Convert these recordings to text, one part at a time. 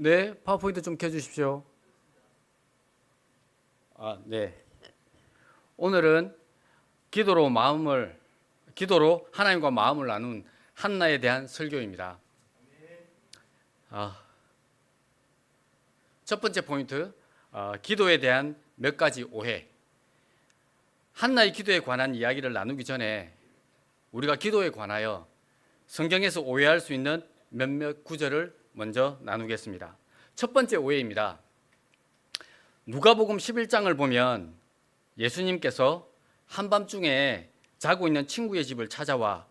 네, 파워포인트 좀 켜주십시오. 네. 오늘은 기도로 하나님과 마음을 나눈 한나에 대한 설교입니다. 첫 번째 포인트, 기도에 대한 몇 가지 오해. 한나의 기도에 관한 이야기를 나누기 전에 우리가 기도에 관하여 성경에서 오해할 수 있는 몇몇 구절을 먼저 나누겠습니다. 첫 번째 오해입니다. 누가복음 11장을 보면 예수님께서 한밤중에 자고 있는 친구의 집을 찾아와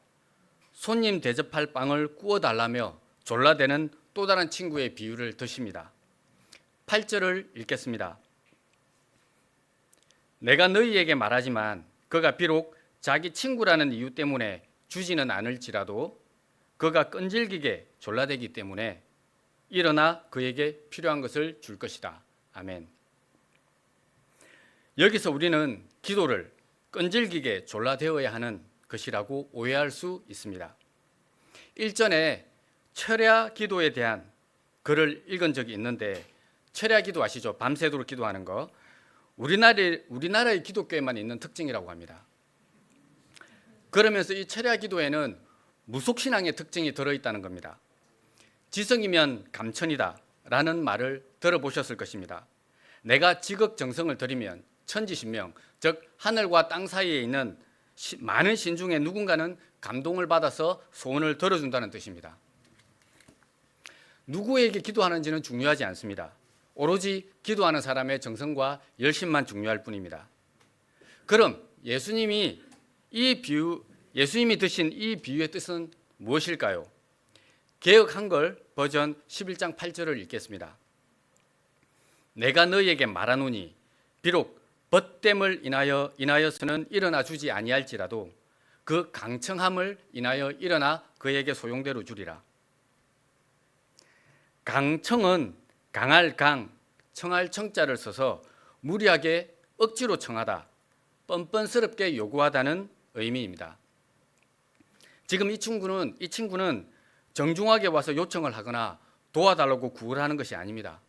손님 대접할 빵을 구워달라며 졸라대는 또 다른 친구의 비유를 드십니다. 8절을 읽겠습니다. 내가 너희에게 말하지만 그가 비록 자기 친구라는 이유 때문에 주지는 않을지라도 그가 끈질기게 졸라대기 때문에 일어나 그에게 필요한 것을 줄 것이다. 아멘. 여기서 우리는 기도를 끈질기게 졸라대어야 하는 것이라고 오해할 수 있습니다. 일전에 철야 기도에 대한 글을 읽은 적이 있는데, 철야 기도 아시죠? 밤새도록 기도하는 거. 우리나라의 기독교에만 있는 특징이라고 합니다. 그러면서 이 철야 기도에는 무속신앙의 특징이 들어있다는 겁니다. 지성이면 감천이다 라는 말을 들어보셨을 것입니다. 내가 지극정성을 들이면 천지신명, 즉 하늘과 땅 사이에 있는 많은 신 중에 누군가는 감동을 받아서 소원을 들어준다는 뜻입니다. 누구에게 기도하는지는 중요하지 않습니다. 오로지 기도하는 사람의 정성과 열심만 중요할 뿐입니다. 그럼 예수님이 드신 이 비유의 뜻은 무엇일까요? 개역 한글 버전 11장 8절을 읽겠습니다. 내가 너희에게 말하노니 비록 벗됨을 인하여서는 일어나 주지 아니할지라도 그 강청함을 인하여 일어나 그에게 소용대로 주리라. 강청은 강할 강, 청할 청자를 써서 무리하게 억지로 청하다, 뻔뻔스럽게 요구하다는 의미입니다. 지금 이 친구는 정중하게 와서 요청을 하거나 도와달라고 구걸 하는 것이 아닙니다.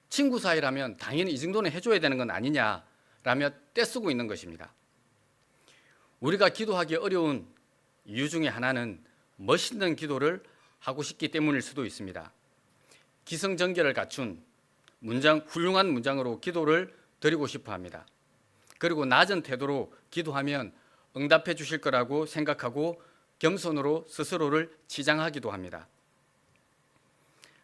친구 사이라면 당연히 이 정도는 해줘야 되는 건 아니냐라며 떼쓰고 있는 것입니다. 우리가 기도하기 어려운 이유 중에 하나는 멋있는 기도를 하고 싶기 때문일 수도 있습니다. 기성정결을 갖춘 훌륭한 문장으로 기도를 드리고 싶어 합니다. 그리고 낮은 태도로 기도하면 응답해 주실 거라고 생각하고 겸손으로 스스로를 치장하기도 합니다.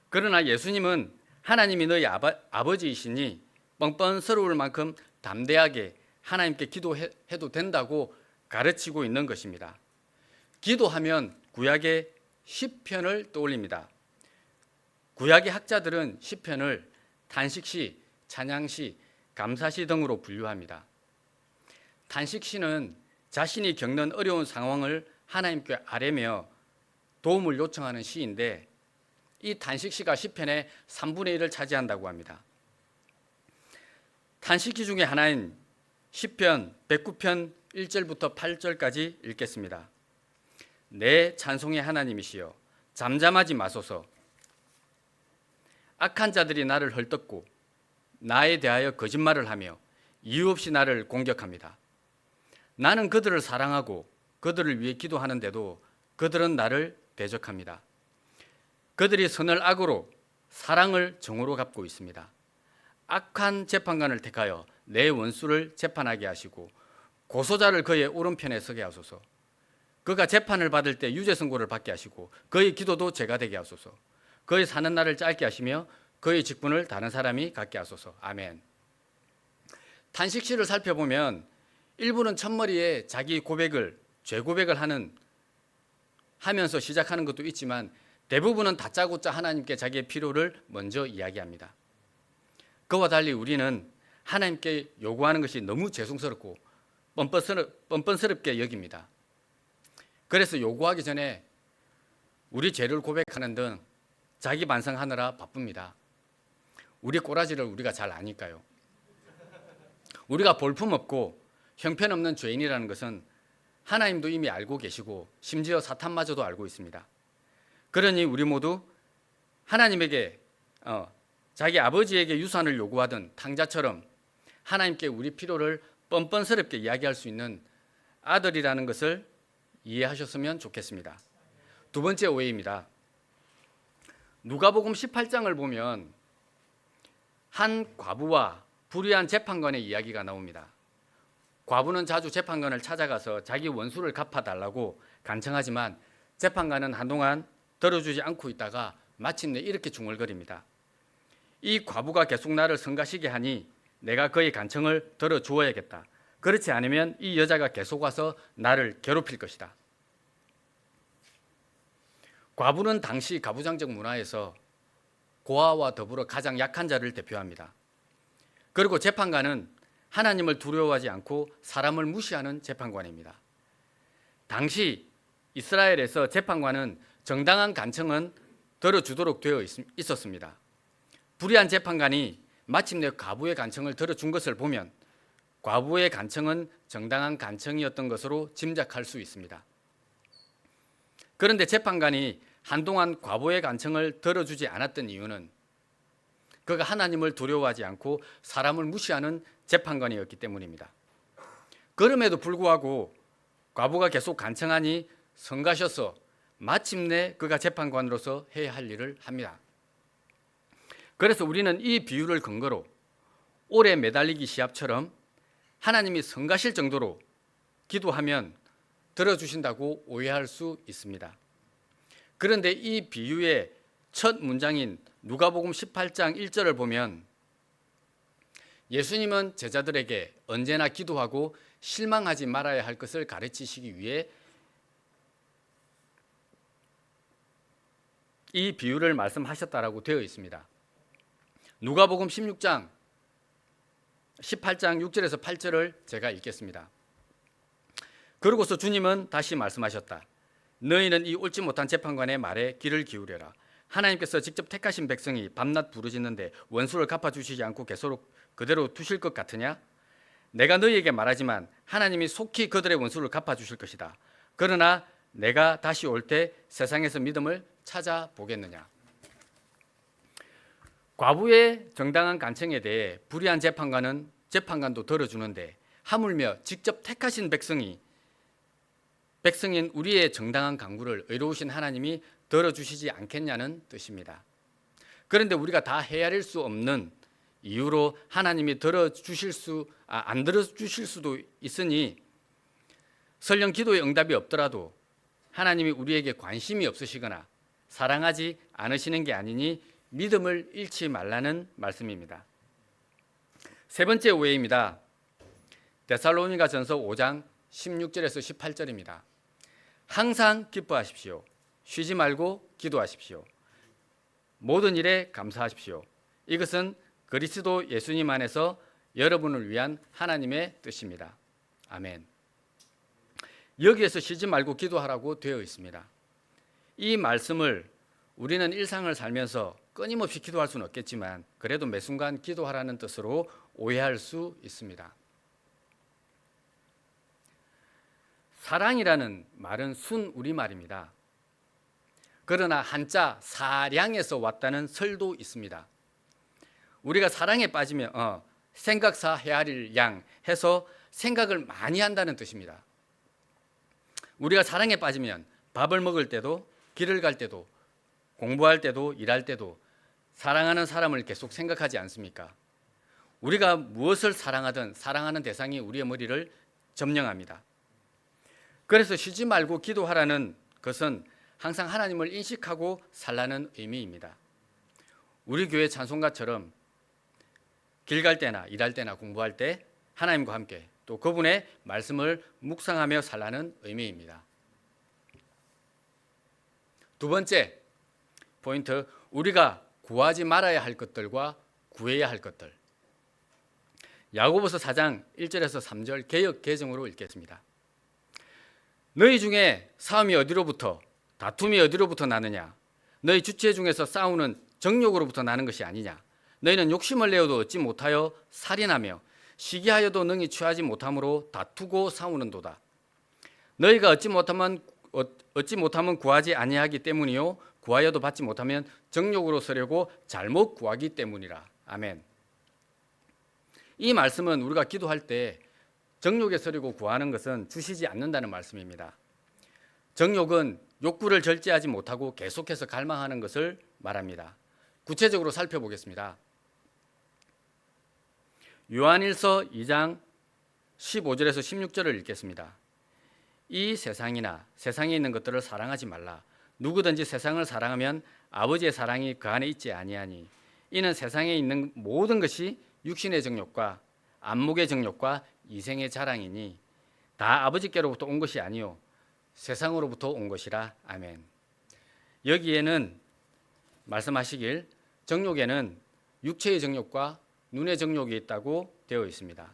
그러나 예수님은 하나님이 너희 아버지이시니 뻔뻔스러울 만큼 담대하게 하나님께 기도해도 된다고 가르치고 있는 것입니다. 기도하면 구약의 시편을 떠올립니다. 구약의 학자들은 시편을 탄식시, 찬양시, 감사시 등으로 분류합니다. 탄식시는 자신이 겪는 어려운 상황을 하나님께 아뢰며 도움을 요청하는 시인데, 이 탄식시가 시편의 3분의 1을 차지한다고 합니다. 탄식시 중에 하나인 시편 109편 1절부터 8절까지 읽겠습니다. 내 찬송의 하나님이시여 잠잠하지 마소서. 악한 자들이 나를 헐뜯고 나에 대하여 거짓말을 하며 이유 없이 나를 공격합니다. 나는 그들을 사랑하고 그들을 위해 기도하는데도 그들은 나를 대적합니다. 그들이 선을 악으로 사랑을 정으로 갚고 있습니다. 악한 재판관을 택하여 내 원수를 재판하게 하시고 고소자를 그의 오른편에 서게 하소서. 그가 재판을 받을 때 유죄 선고를 받게 하시고 그의 기도도 죄가 되게 하소서. 그의 사는 날을 짧게 하시며 그의 직분을 다른 사람이 갖게 하소서. 아멘. 탄식시를 살펴보면 일부는 첫머리에 자기 죄 고백을 하면서 시작하는 것도 있지만 대부분은 다짜고짜 하나님께 자기의 필요를 먼저 이야기합니다. 그와 달리 우리는 하나님께 요구하는 것이 너무 죄송스럽고 뻔뻔스럽게 여깁니다. 그래서 요구하기 전에 우리 죄를 고백하는 등 자기 반성하느라 바쁩니다. 우리 꼬라지를 우리가 잘 아니까요. 우리가 볼품없고 형편없는 죄인이라는 것은 하나님도 이미 알고 계시고 심지어 사탄마저도 알고 있습니다. 그러니 우리 모두 하나님에게 자기 아버지에게 유산을 요구하던 탕자처럼 하나님께 우리 필요를 뻔뻔스럽게 이야기할 수 있는 아들이라는 것을 이해하셨으면 좋겠습니다. 두 번째 오해입니다. 누가복음 18장을 보면 한 과부와 불의한 재판관의 이야기가 나옵니다. 과부는 자주 재판관을 찾아가서 자기 원수를 갚아달라고 간청하지만 재판관은 한동안 들어주지 않고 있다가 마침내 이렇게 중얼거립니다. 이 과부가 계속 나를 성가시게 하니 내가 그의 간청을 들어주어야겠다. 그렇지 않으면 이 여자가 계속 와서 나를 괴롭힐 것이다. 과부는 당시 가부장적 문화에서 고아와 더불어 가장 약한 자를 대표합니다. 그리고 재판관은 하나님을 두려워하지 않고 사람을 무시하는 재판관입니다. 당시 이스라엘에서 재판관은 정당한 간청은 들어주도록 되어 있었습니다. 불의한 재판관이 마침내 과부의 간청을 들어준 것을 보면 과부의 간청은 정당한 간청이었던 것으로 짐작할 수 있습니다. 그런데 재판관이 한동안 과부의 간청을 들어주지 않았던 이유는 그가 하나님을 두려워하지 않고 사람을 무시하는 재판관이었기 때문입니다. 그럼에도 불구하고 과부가 계속 간청하니 성가셔서 마침내 그가 재판관으로서 해야 할 일을 합니다. 그래서 우리는 이 비유를 근거로 오래 매달리기 시합처럼 하나님이 성가실 정도로 기도하면 들어주신다고 오해할 수 있습니다. 그런데 이 비유의 첫 문장인 누가복음 18장 1절을 보면 예수님은 제자들에게 언제나 기도하고 실망하지 말아야 할 것을 가르치시기 위해 이 비유를 말씀하셨다라고 되어 있습니다. 누가복음 18장 6절에서 8절을 제가 읽겠습니다. 그러고서 주님은 다시 말씀하셨다. 너희는 이 옳지 못한 재판관의 말에 귀를 기울여라. 하나님께서 직접 택하신 백성이 밤낮 부르짖는데 원수를 갚아주시지 않고 계속 그대로 두실 것 같으냐? 내가 너희에게 말하지만 하나님이 속히 그들의 원수를 갚아주실 것이다. 그러나 내가 다시 올 때 세상에서 믿음을 찾아보겠느냐? 과부의 정당한 간청에 대해 불의한 재판관도 들어주는데 하물며 직접 택하신 백성인 우리의 정당한 간구를 의로우신 하나님이 들어주시지 않겠냐는 뜻입니다. 그런데 우리가 다 헤아릴 수 없는 이유로 하나님이 안 들어주실 수도 있으니 설령 기도의 응답이 없더라도 하나님이 우리에게 관심이 없으시거나 사랑하지 않으시는 게 아니니 믿음을 잃지 말라는 말씀입니다. 세 번째 오해입니다. 데살로니가전서 5장 16절에서 18절입니다. 항상 기뻐하십시오. 쉬지 말고 기도하십시오. 모든 일에 감사하십시오. 이것은 그리스도 예수님 안에서 여러분을 위한 하나님의 뜻입니다. 아멘. 여기에서 쉬지 말고 기도하라고 되어 있습니다. 이 말씀을 우리는 일상을 살면서 끊임없이 기도할 수는 없겠지만 그래도 매 순간 기도하라는 뜻으로 오해할 수 있습니다. 사랑이라는 말은 순 우리말입니다. 그러나 한자 사량에서 왔다는 설도 있습니다. 우리가 사랑에 빠지면 생각사 헤아릴 양 해서 생각을 많이 한다는 뜻입니다. 우리가 사랑에 빠지면 밥을 먹을 때도 길을 갈 때도 공부할 때도 일할 때도 사랑하는 사람을 계속 생각하지 않습니까? 우리가 무엇을 사랑하든 사랑하는 대상이 우리의 머리를 점령합니다. 그래서 쉬지 말고 기도하라는 것은 항상 하나님을 인식하고 살라는 의미입니다. 우리 교회 찬송가처럼 길 갈 때나 일할 때나 공부할 때 하나님과 함께 또 그분의 말씀을 묵상하며 살라는 의미입니다. 두 번째 포인트, 우리가 구하지 말아야 할 것들과 구해야 할 것들. 야고보서 4장 1절에서 3절 개역 개정으로 읽겠습니다. 너희 중에 싸움이 어디로부터 다툼이 어디로부터 나느냐? 너희 주체 중에서 싸우는 정욕으로부터 나는 것이 아니냐? 너희는 욕심을 내어도 얻지 못하여 살인하며 시기하여도 능히 취하지 못함으로 다투고 싸우는도다. 너희가 얻지 못하면 구하지 아니하기 때문이요 구하여도 받지 못하면 정욕으로 서려고 잘못 구하기 때문이라. 아멘. 이 말씀은 우리가 기도할 때 정욕에 서려고 구하는 것은 주시지 않는다는 말씀입니다. 정욕은 욕구를 절제하지 못하고 계속해서 갈망하는 것을 말합니다. 구체적으로 살펴보겠습니다. 요한일서 2장 15절에서 16절을 읽겠습니다. 이 세상이나 세상에 있는 것들을 사랑하지 말라. 누구든지 세상을 사랑하면 아버지의 사랑이 그 안에 있지 아니하니 이는 세상에 있는 모든 것이 육신의 정욕과 안목의 정욕과 이생의 자랑이니 다 아버지께로부터 온 것이 아니요 세상으로부터 온 것이라. 아멘. 여기에는 말씀하시길 정욕에는 육체의 정욕과 눈의 정욕이 있다고 되어 있습니다.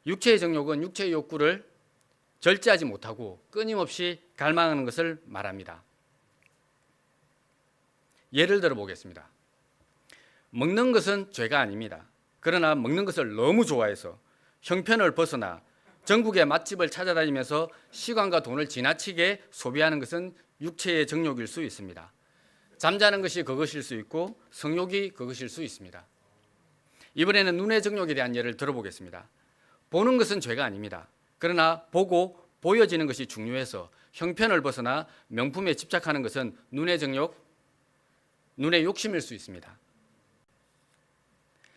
육체의 정욕은 육체의 욕구를 절제하지 못하고 끊임없이 갈망하는 것을 말합니다. 예를 들어 보겠습니다. 먹는 것은 죄가 아닙니다. 그러나 먹는 것을 너무 좋아해서 형편을 벗어나 전국의 맛집을 찾아다니면서 시간과 돈을 지나치게 소비하는 것은 육체의 정욕일 수 있습니다. 잠자는 것이 그것일 수 있고 성욕이 그것일 수 있습니다. 이번에는 눈의 정욕에 대한 예를 들어보겠습니다. 보는 것은 죄가 아닙니다. 그러나 보고 보여지는 것이 중요해서 형편을 벗어나 명품에 집착하는 것은 눈의 정욕, 눈의 욕심일 수 있습니다.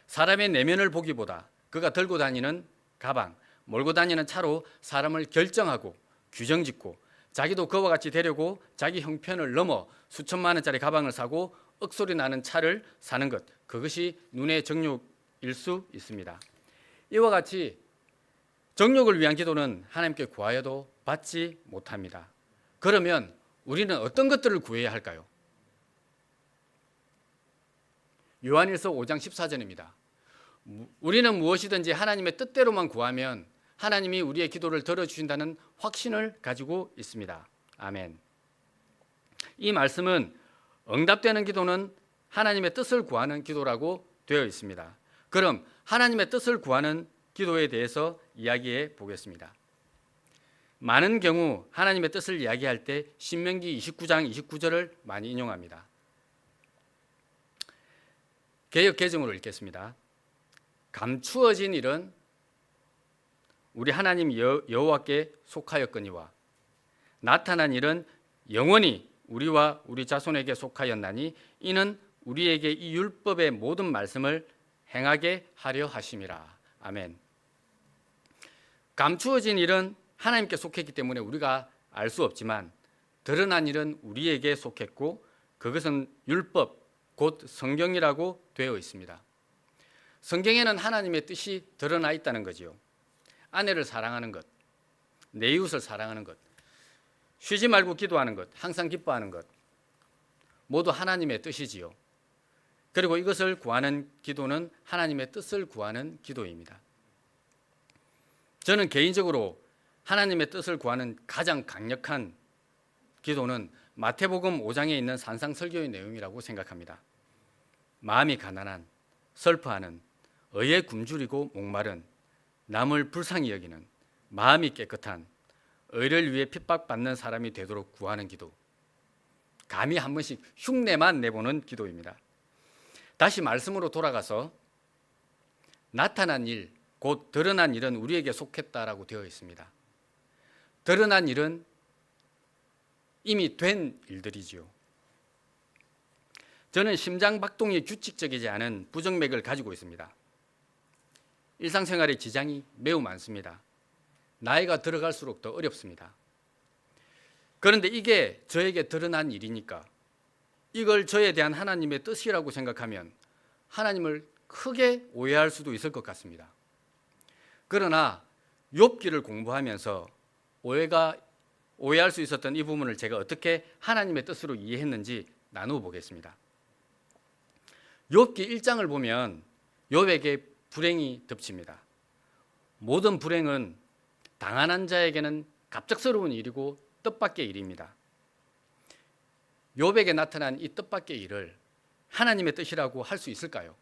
사람의 내면을 보기보다 그가 들고 다니는 가방, 몰고 다니는 차로 사람을 결정하고 규정짓고 자기도 그와 같이 되려고 자기 형편을 넘어 수천만 원짜리 가방을 사고 억소리 나는 차를 사는 것, 그것이 눈의 정욕일 수 있습니다. 이와 같이 정욕을 위한 기도는 하나님께 구하여도 받지 못합니다. 그러면 우리는 어떤 것들을 구해야 할까요? 요한일서 5장 14절입니다. 우리는 무엇이든지 하나님의 뜻대로만 구하면 하나님이 우리의 기도를 들어주신다는 확신을 가지고 있습니다. 아멘. 이 말씀은 응답되는 기도는 하나님의 뜻을 구하는 기도라고 되어 있습니다. 그럼 하나님의 뜻을 구하는 기도에 대해서 이야기해 보겠습니다. 많은 경우 하나님의 뜻을 이야기할 때 신명기 29장 29절을 많이 인용합니다. 개역 개정으로 읽겠습니다. 감추어진 일은 우리 하나님 여호와께 속하였거니와 나타난 일은 영원히 우리와 우리 자손에게 속하였나니 이는 우리에게 이 율법의 모든 말씀을 행하게 하려 하심이라. 아멘. 감추어진 일은 하나님께 속했기 때문에 우리가 알 수 없지만 드러난 일은 우리에게 속했고 그것은 율법 곧 성경이라고 되어 있습니다. 성경에는 하나님의 뜻이 드러나 있다는 거지요. 아내를 사랑하는 것, 내 이웃을 사랑하는 것, 쉬지 말고 기도하는 것, 항상 기뻐하는 것, 모두 하나님의 뜻이지요. 그리고 이것을 구하는 기도는 하나님의 뜻을 구하는 기도입니다. 저는 개인적으로 하나님의 뜻을 구하는 가장 강력한 기도는 마태복음 5장에 있는 산상설교의 내용이라고 생각합니다. 마음이 가난한, 슬퍼하는, 의에 굶주리고 목마른, 남을 불쌍히 여기는, 마음이 깨끗한, 의를 위해 핍박받는 사람이 되도록 구하는 기도. 감히 한 번씩 흉내만 내보는 기도입니다. 다시 말씀으로 돌아가서 나타난 일, 곧 드러난 일은 우리에게 속했다라고 되어 있습니다. 드러난 일은 이미 된 일들이지요. 저는 심장 박동이 규칙적이지 않은 부정맥을 가지고 있습니다. 일상생활에 지장이 매우 많습니다. 나이가 들어갈수록 더 어렵습니다. 그런데 이게 저에게 드러난 일이니까 이걸 저에 대한 하나님의 뜻이라고 생각하면 하나님을 크게 오해할 수도 있을 것 같습니다. 그러나 욥기를 공부하면서 오해할 수 있었던 이 부분을 제가 어떻게 하나님의 뜻으로 이해했는지 나누어 보겠습니다. 욥기 1장을 보면 욥에게 불행이 덮칩니다. 모든 불행은 당하는 자에게는 갑작스러운 일이고 뜻밖의 일입니다. 욥에게 나타난 이 뜻밖의 일을 하나님의 뜻이라고 할 수 있을까요?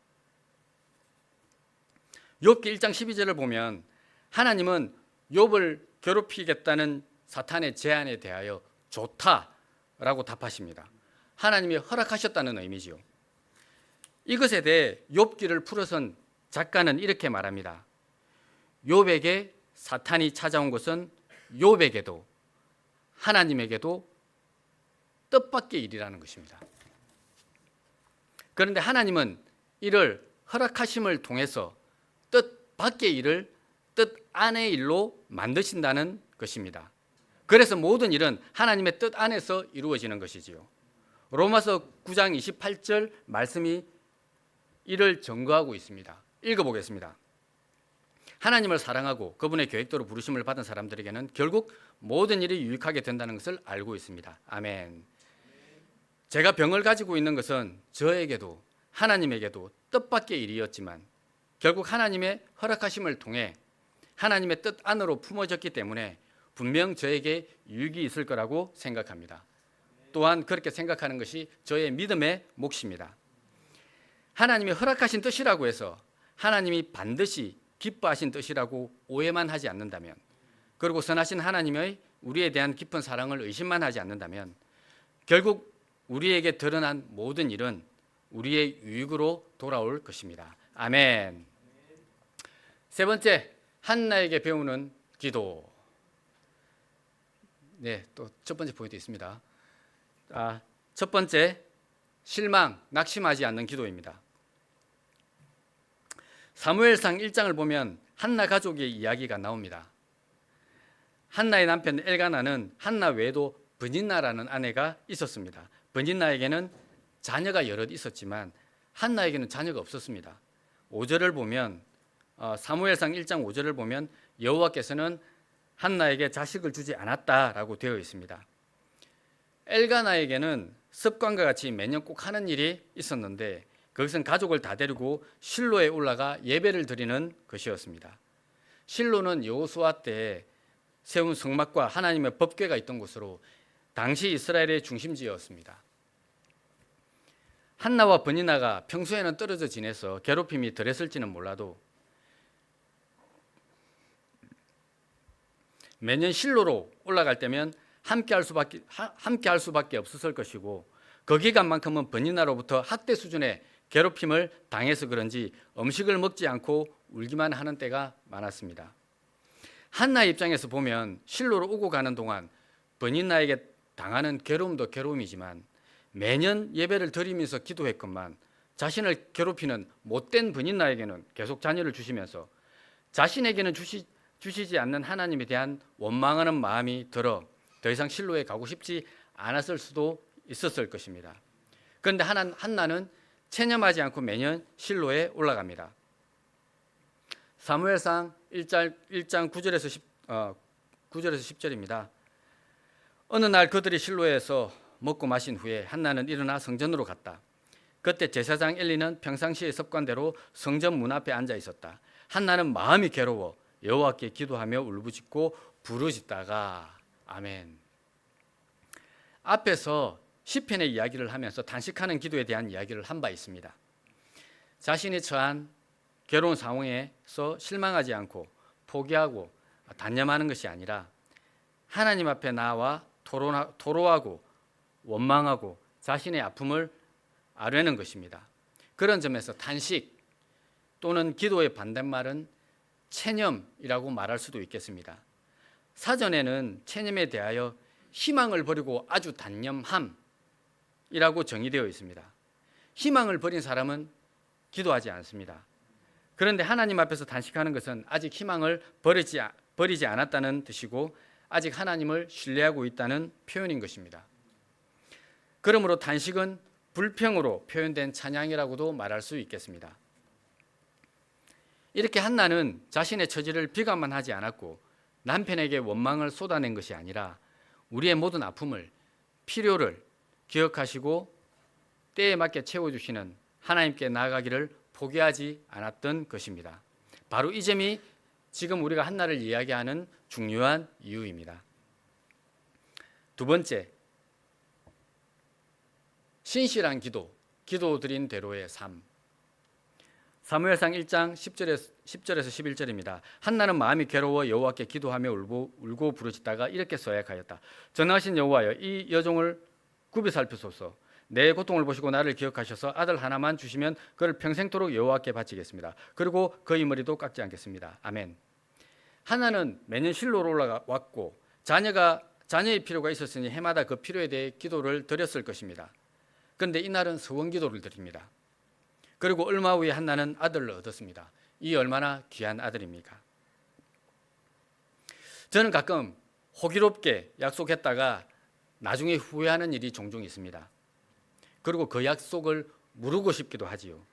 욥기 1장 12절을 보면 하나님은 욥을 괴롭히겠다는 사탄의 제안에 대하여 좋다라고 답하십니다. 하나님이 허락하셨다는 의미지요. 이것에 대해 욥기를 풀어선 작가는 이렇게 말합니다. 욥에게 사탄이 찾아온 것은 욥에게도 하나님에게도 뜻밖의 일이라는 것입니다. 그런데 하나님은 이를 허락하심을 통해서 뜻밖의 일을 뜻 안의 일로 만드신다는 것입니다. 그래서 모든 일은 하나님의 뜻 안에서 이루어지는 것이지요. 로마서 9장 28절 말씀이 이를 증거하고 있습니다. 읽어보겠습니다. 하나님을 사랑하고 그분의 계획대로 부르심을 받은 사람들에게는 결국 모든 일이 유익하게 된다는 것을 알고 있습니다. 아멘. 제가 병을 가지고 있는 것은 저에게도 하나님에게도 뜻밖의 일이었지만 결국 하나님의 허락하심을 통해 하나님의 뜻 안으로 품어졌기 때문에 분명 저에게 유익이 있을 거라고 생각합니다. 또한 그렇게 생각하는 것이 저의 믿음의 몫입니다. 하나님이 허락하신 뜻이라고 해서 하나님이 반드시 기뻐하신 뜻이라고 오해만 하지 않는다면, 그리고 선하신 하나님의 우리에 대한 깊은 사랑을 의심만 하지 않는다면 결국 우리에게 드러난 모든 일은 우리의 유익으로 돌아올 것입니다. 아멘. 세 번째, 한나에게 배우는 기도. 네, 또 첫 번째 포인트 있습니다. 첫 번째, 실망, 낙심하지 않는 기도입니다. 사무엘상 1장을 보면 한나 가족의 이야기가 나옵니다. 한나의 남편 엘가나는 한나 외에도 브닌나라는 아내가 있었습니다. 브닌나에게는 자녀가 여럿 있었지만 한나에게는 자녀가 없었습니다. 5절을 보면 사무엘상 1장 5절을 보면 여호와께서는 한나에게 자식을 주지 않았다라고 되어 있습니다. 엘가나에게는 습관과 같이 매년 꼭 하는 일이 있었는데 그것은 가족을 다 데리고 실로에 올라가 예배를 드리는 것이었습니다. 실로는 여호수아 때 세운 성막과 하나님의 법궤가 있던 곳으로 당시 이스라엘의 중심지였습니다. 한나와 브니나가 평소에는 떨어져 지내서 괴롭힘이 덜했을지는 몰라도 매년 실로로 올라갈 때면 함께 할 수밖에 없었을 것이고 그 기간만큼은 브니나로부터 학대 수준의 괴롭힘을 당해서 그런지 음식을 먹지 않고 울기만 하는 때가 많았습니다. 한나의 입장에서 보면 실로로 오고 가는 동안 브니나에게 당하는 괴로움도 괴로움이지만 매년 예배를 드리면서 기도했건만 자신을 괴롭히는 못된 브니나에게는 계속 자녀를 주시면서 자신에게는 주시지 않는 하나님에 대한 원망하는 마음이 들어 더 이상 실로에 가고 싶지 않았을 수도 있었을 것입니다. 그런데 한나는 체념하지 않고 매년 실로에 올라갑니다. 사무엘상 1장 9절에서 10절입니다. 어느 날 그들이 실로에서 먹고 마신 후에 한나는 일어나 성전으로 갔다. 그때 제사장 엘리는 평상시의 습관대로 성전 문 앞에 앉아 있었다. 한나는 마음이 괴로워 여호와께 기도하며 울부짖고 부르짖다가 아멘. 앞에서 시편의 이야기를 하면서 단식하는 기도에 대한 이야기를 한 바 있습니다. 자신이 처한 괴로운 상황에서 실망하지 않고 포기하고 단념하는 것이 아니라 하나님 앞에 나와 토로하고 원망하고 자신의 아픔을 아뢰는 것입니다. 그런 점에서 단식 또는 기도의 반대말은 체념이라고 말할 수도 있겠습니다. 사전에는 체념에 대하여 희망을 버리고 아주 단념함이라고 정의되어 있습니다. 희망을 버린 사람은 기도하지 않습니다. 그런데 하나님 앞에서 단식하는 것은 아직 희망을 버리지 않았다는 뜻이고 아직 하나님을 신뢰하고 있다는 표현인 것입니다. 그러므로 단식은 불평으로 표현된 찬양이라고도 말할 수 있겠습니다. 이렇게 한나는 자신의 처지를 비관만 하지 않았고 남편에게 원망을 쏟아낸 것이 아니라 우리의 모든 아픔을, 필요를 기억하시고 때에 맞게 채워주시는 하나님께 나아가기를 포기하지 않았던 것입니다. 바로 이 점이 지금 우리가 한나를 이야기하는 중요한 이유입니다. 두 번째, 신실한 기도 드린 대로의 삶. 사무엘상 1장 10절에서 11절입니다. 한나는 마음이 괴로워 여호와께 기도하며 울고 부르짖다가 이렇게 서약하였다. 전하신 여호와여, 이 여종을 굽이 살피소서. 내 고통을 보시고 나를 기억하셔서 아들 하나만 주시면 그를 평생토록 여호와께 바치겠습니다. 그리고 그의 머리도 깎지 않겠습니다. 아멘. 하나는 매년 실로로 올라왔고 자녀의 필요가 있었으니 해마다 그 필요에 대해 기도를 드렸을 것입니다. 그런데 이날은 서원 기도를 드립니다. 그리고 얼마 후에 한나는 아들을 얻었습니다. 이 얼마나 귀한 아들입니까? 저는 가끔 호기롭게 약속했다가 나중에 후회하는 일이 종종 있습니다. 그리고 그 약속을 무르고 싶기도 하지요.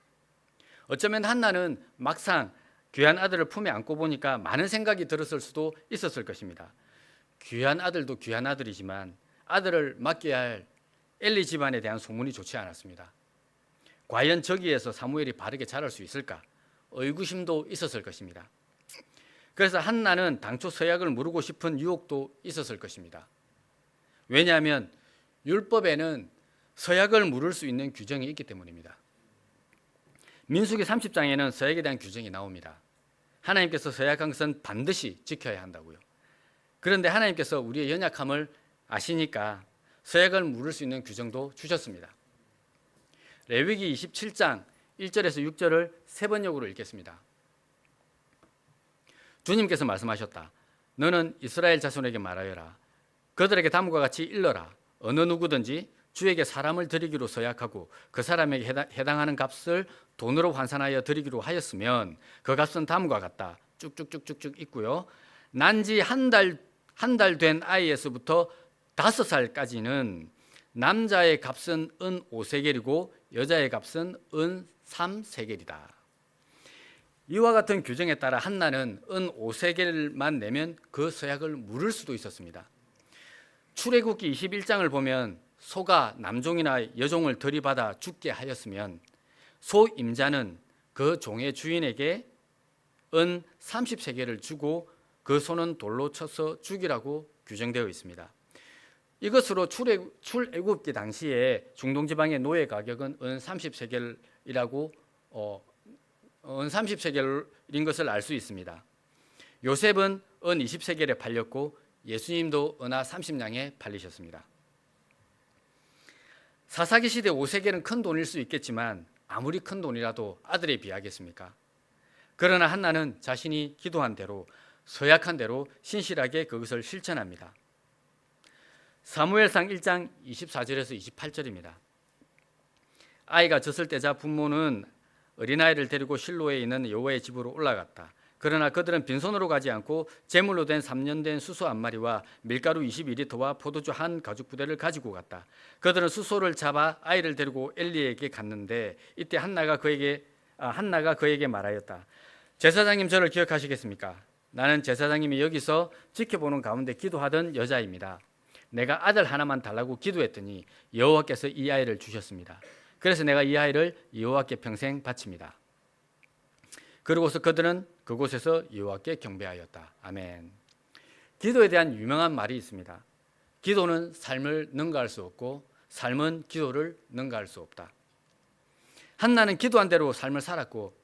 어쩌면 한나는 막상 귀한 아들을 품에 안고 보니까 많은 생각이 들었을 수도 있었을 것입니다. 귀한 아들도 귀한 아들이지만 아들을 맡겨야 할 엘리 집안에 대한 소문이 좋지 않았습니다. 과연 저기에서 사무엘이 바르게 자랄 수 있을까? 의구심도 있었을 것입니다. 그래서 한나는 당초 서약을 무르고 싶은 유혹도 있었을 것입니다. 왜냐하면 율법에는 서약을 물을 수 있는 규정이 있기 때문입니다. 민수기 30장에는 서약에 대한 규정이 나옵니다. 하나님께서 서약한 것은 반드시 지켜야 한다고요. 그런데 하나님께서 우리의 연약함을 아시니까 서약을 물을 수 있는 규정도 주셨습니다. 레위기 27장 1절에서 6절을 세 번역으로 읽겠습니다. 주님께서 말씀하셨다. 너는 이스라엘 자손에게 말하여라. 그들에게 다음과 같이 일러라. 어느 누구든지 주에게 사람을 드리기로 서약하고 그 사람에게 해당하는 값을 돈으로 환산하여 드리기로 하였으면 그 값은 다음과 같다. 쭉쭉쭉쭉쭉 있고요. 난지 한 달 된 아이에서부터 5살까지는 남자의 값은 은 5세겔이고 여자의 값은 은 3세겔이다. 이와 같은 규정에 따라 한나는 은 5세겔만 내면 그 서약을 물을 수도 있었습니다. 출애굽기 21장을 보면 소가 남종이나 여종을 들이받아 죽게 하였으면 소 임자는 그 종의 주인에게 은 30세겔을 주고 그 소는 돌로 쳐서 죽이라고 규정되어 있습니다. 이것으로 출애굽기 당시에 중동 지방의 노예 가격은 은 30세겔이라고 은 30세겔인 것을 알 수 있습니다. 요셉은 은 20세겔에 팔렸고 예수님도 은하 30냥에 팔리셨습니다. 사사기 시대 5세겔은 큰 돈일 수 있겠지만 아무리 큰 돈이라도 아들에 비하겠습니까? 그러나 한나는 자신이 기도한 대로 서약한 대로 신실하게 그것을 실천합니다. 사무엘상 1장 24절에서 28절입니다. 아이가 젖을 때자 부모는 어린아이를 데리고 실로에 있는 여호와의 집으로 올라갔다. 그러나 그들은 빈손으로 가지 않고 제물로 된 3년 된 수소 한 마리와 밀가루 22리터와 포도주 한 가죽 부대를 가지고 갔다. 그들은 수소를 잡아 아이를 데리고 엘리에게 갔는데 이때 한나가 그에게 말하였다. 제사장님 저를 기억하시겠습니까? 나는 제사장님이 여기서 지켜보는 가운데 기도하던 여자입니다. 내가 아들 하나만 달라고 기도했더니 여호와께서 이 아이를 주셨습니다. 그래서 내가 이 아이를 여호와께 평생 바칩니다. 그러고서 그들은 그곳에서 여호와께 경배하였다. 아멘. 기도에 대한 유명한 말이 있습니다. 기도는 삶을 능가할 수 없고 삶은 기도를 능가할 수 없다. 한나는 기도한 대로 삶을 살았고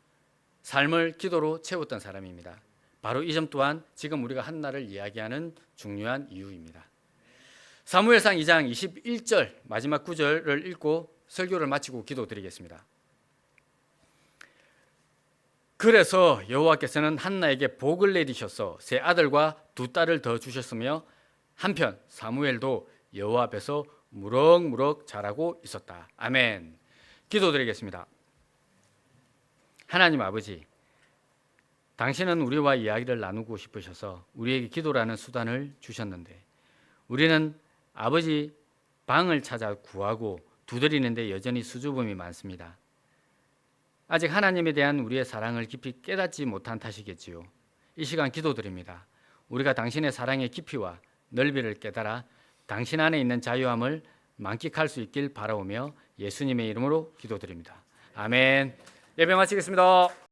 삶을 기도로 채웠던 사람입니다. 바로 이 점 또한 지금 우리가 한나를 이야기하는 중요한 이유입니다. 사무엘상 2장 21절 마지막 구절을 읽고 설교를 마치고 기도드리겠습니다. 그래서 여호와께서는 한나에게 복을 내리셔서 세 아들과 두 딸을 더 주셨으며 한편 사무엘도 여호와 앞에서 무럭무럭 자라고 있었다. 아멘. 기도드리겠습니다. 하나님 아버지, 당신은 우리와 이야기를 나누고 싶으셔서 우리에게 기도라는 수단을 주셨는데 우리는 아버지 방을 찾아 구하고 두드리는데 여전히 수줍음이 많습니다. 아직 하나님에 대한 우리의 사랑을 깊이 깨닫지 못한 탓이겠지요. 이 시간 기도드립니다. 우리가 당신의 사랑의 깊이와 넓이를 깨달아 당신 안에 있는 자유함을 만끽할 수 있길 바라오며 예수님의 이름으로 기도드립니다. 아멘. 예배 마치겠습니다.